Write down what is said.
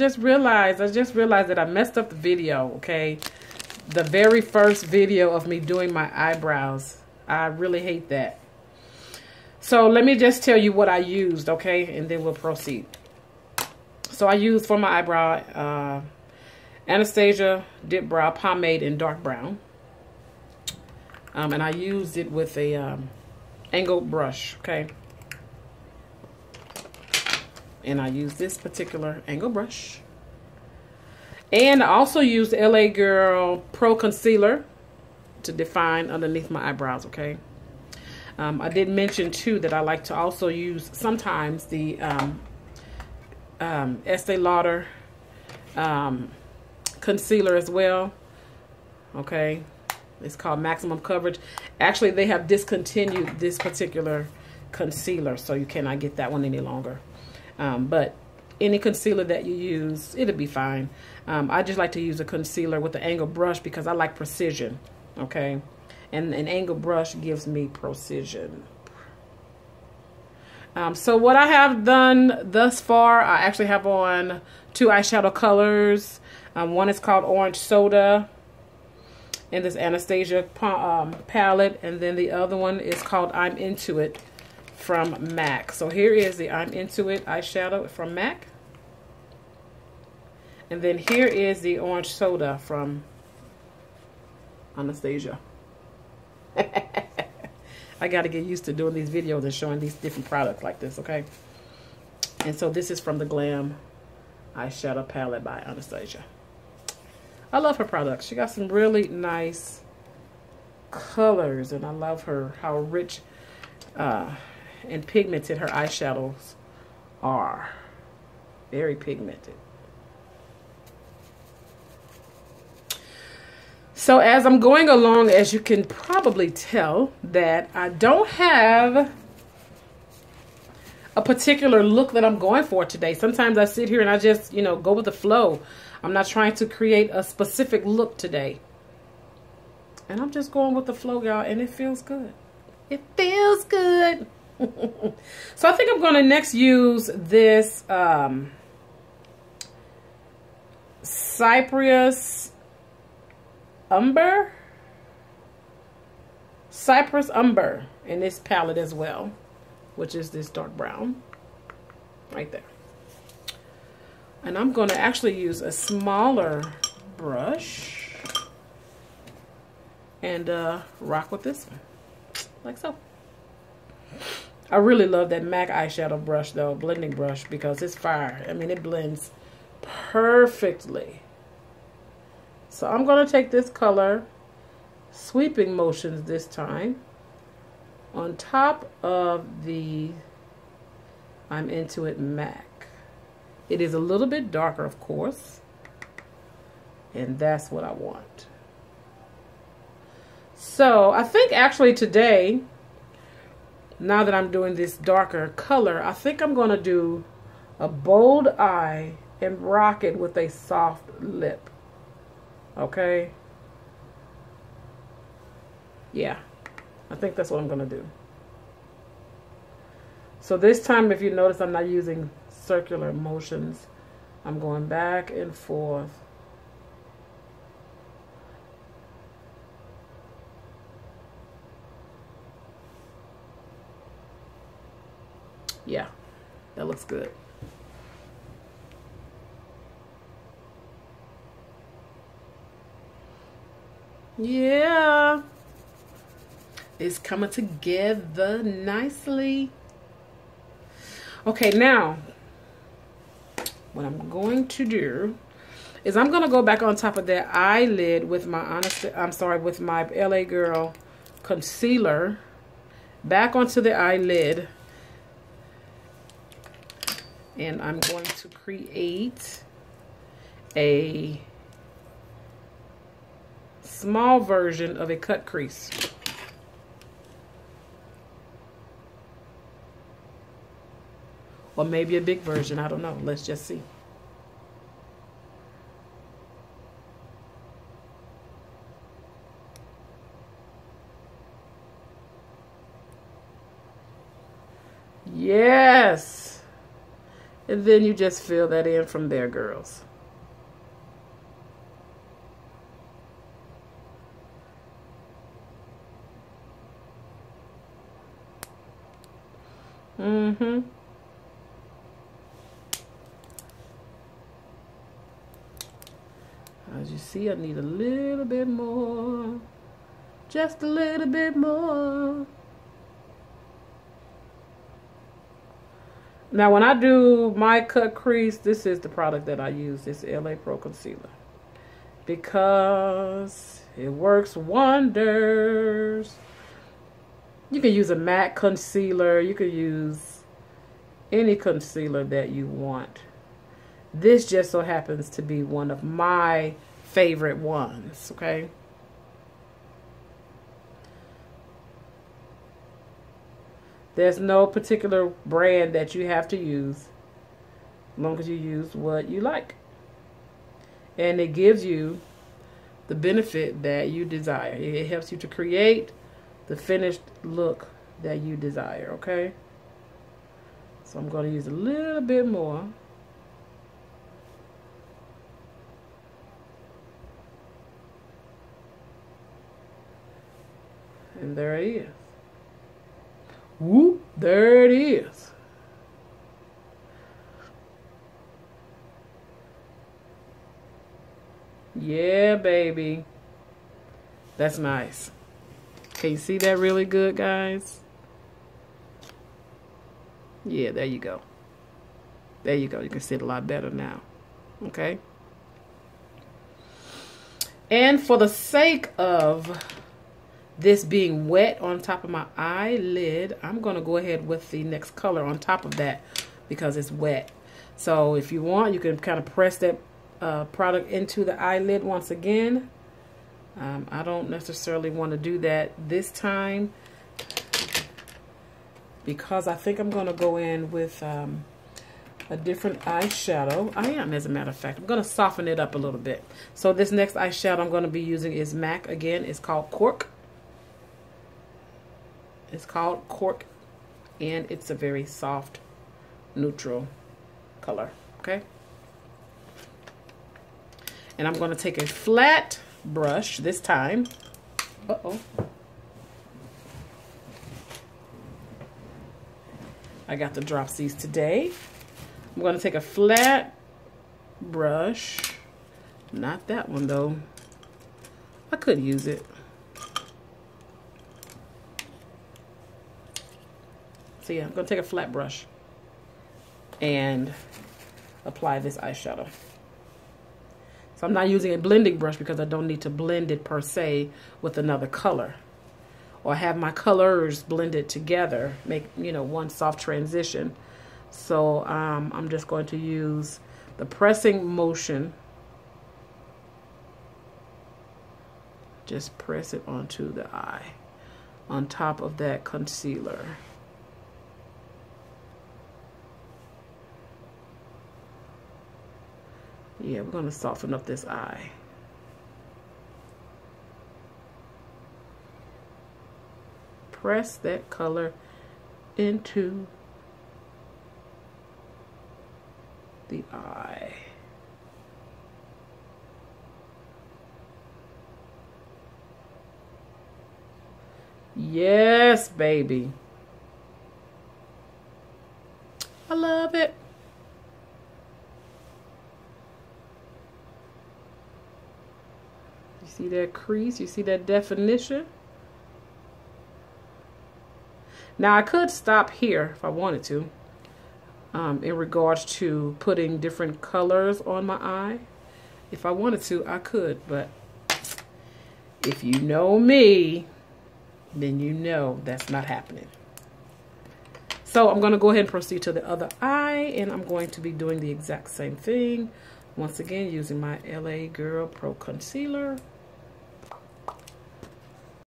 I just realized that I messed up the video, okay? The very first video of me doing my eyebrows. I really hate that. So let me just tell you what I used, okay? And then we'll proceed. So I used for my eyebrow Anastasia Dip Brow Pomade in dark brown. And I used it with a angled brush, okay? And I use this particular angle brush. And I also used LA Girl Pro Concealer to define underneath my eyebrows, okay? I did mention, too, that I like to also use sometimes the Estee Lauder concealer as well, okay? It's called Maximum Coverage. Actually, they have discontinued this particular concealer, so you cannot get that one any longer. But any concealer that you use, it'll be fine. I just like to use a concealer with the angled brush because I like precision, okay? And an angled brush gives me precision. So what I have done thus far, I actually have on 2 eyeshadow colors. One is called Orange Soda in this Anastasia palette, and then the other one is called I'm Into It from MAC. So here is the I'm Into It eyeshadow from MAC. And then here is the Orange Soda from Anastasia. I got to get used to doing these videos and showing these different products like this, okay? And so this is from the Glam eyeshadow palette by Anastasia. I love her products. She got some really nice colors, and I love her, how rich and pigmented her eyeshadows are. Very pigmented. So as I'm going along, as you can probably tell, that I don't have a particular look that I'm going for today. Sometimes I sit here and I just, you know, go with the flow. I'm not trying to create a specific look today. And I'm just going with the flow, y'all, and it feels good. It feels good. So I think I'm going to next use this Cypress Umber in this palette as well, which is this dark brown right there. And I'm going to actually use a smaller brush and rock with this one, like so. I really love that MAC eyeshadow brush, though, blending brush, because it's fire. I mean, it blends perfectly. So I'm going to take this color, sweeping motions this time, on top of the I'm Into It MAC. It is a little bit darker, of course, and that's what I want. So I think actually today, now that I'm doing this darker color, I think I'm going to do a bold eye and rock it with a soft lip. Okay? Yeah, I think that's what I'm going to do. So this time, if you notice, I'm not using circular motions. I'm going back and forth. Yeah, that looks good. Yeah, it's coming together nicely. Okay, now what I'm going to do is I'm going to go back on top of that eyelid with my with my LA Girl concealer back onto the eyelid, and I'm going to create a small version of a cut crease. Or maybe a big version, I don't know. Let's just see. Yes. And then you just fill that in from there, girls. As you see, I need a little bit more. Just a little bit more. Now, when I do my cut crease, this is the product that I use. This LA Pro Concealer. Because it works wonders. You can use a matte concealer. You can use any concealer that you want. This just so happens to be one of my favorite ones, okay? There's no particular brand that you have to use, as long as you use what you like. And it gives you the benefit that you desire. It helps you to create the finished look that you desire, okay? So I'm going to use a little bit more. And there it is. Whoop, there it is. Yeah, baby. That's nice. Can you see that really good, guys? Yeah, there you go. There you go. You can see it a lot better now. Okay? And for the sake of this being wet on top of my eyelid, I'm going to go ahead with the next color on top of that because it's wet. So if you want, you can kind of press that product into the eyelid once again. I don't necessarily want to do that this time because I think I'm going to go in with a different eyeshadow. I am, as a matter of fact. I'm going to soften it up a little bit. So this next eyeshadow I'm going to be using is MAC again. It's called Cork. It's called Cork, and it's a very soft, neutral color, okay? And I'm going to take a flat brush this time. Uh-oh. I got the dropsies today. I'm going to take a flat brush. Not that one, though. I could use it. So yeah, I'm going to take a flat brush and apply this eyeshadow. So I'm not using a blending brush because I don't need to blend it per se with another color. Or have my colors blended together, make, you know, one soft transition. So I'm just going to use the pressing motion. Just press it onto the eye, on top of that concealer. Yeah, we're going to soften up this eye. Press that color into the eye. Yes, baby. I love it. You see that crease? You see that definition? Now, I could stop here if I wanted to, in regards to putting different colors on my eye. If I wanted to, I could, but if you know me, then you know that's not happening. So I'm going to go ahead and proceed to the other eye, and I'm going to be doing the exact same thing. Once again, using my LA Girl Pro Concealer.